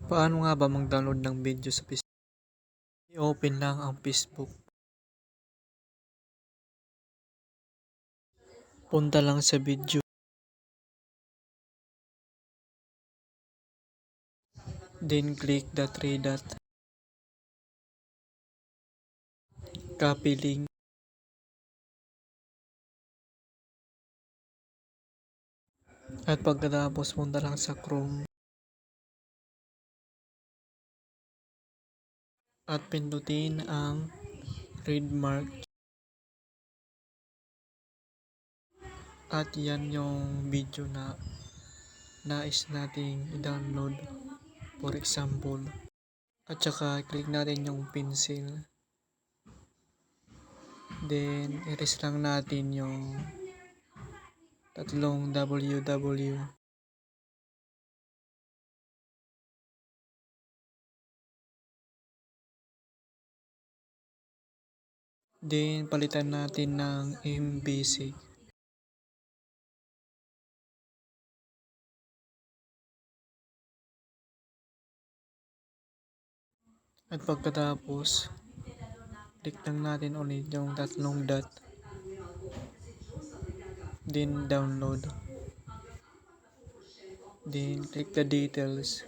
Paano nga ba mag-download ng video sa Facebook? I-open lang ang Facebook. Punta lang sa video. Then click the three dot. Copy link. At pagkatapos punta lang sa Chrome. At pindutin ang red mark. At yan yung video na nais nating i-download. For example. At saka click natin yung pencil. Then erase lang natin yung tatlong www. Then palitan natin ng MBC. At pagkatapos, click lang natin ulit yung tatlong dot. Then download. Then click the details.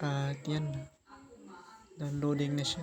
At yan, downloading na siya.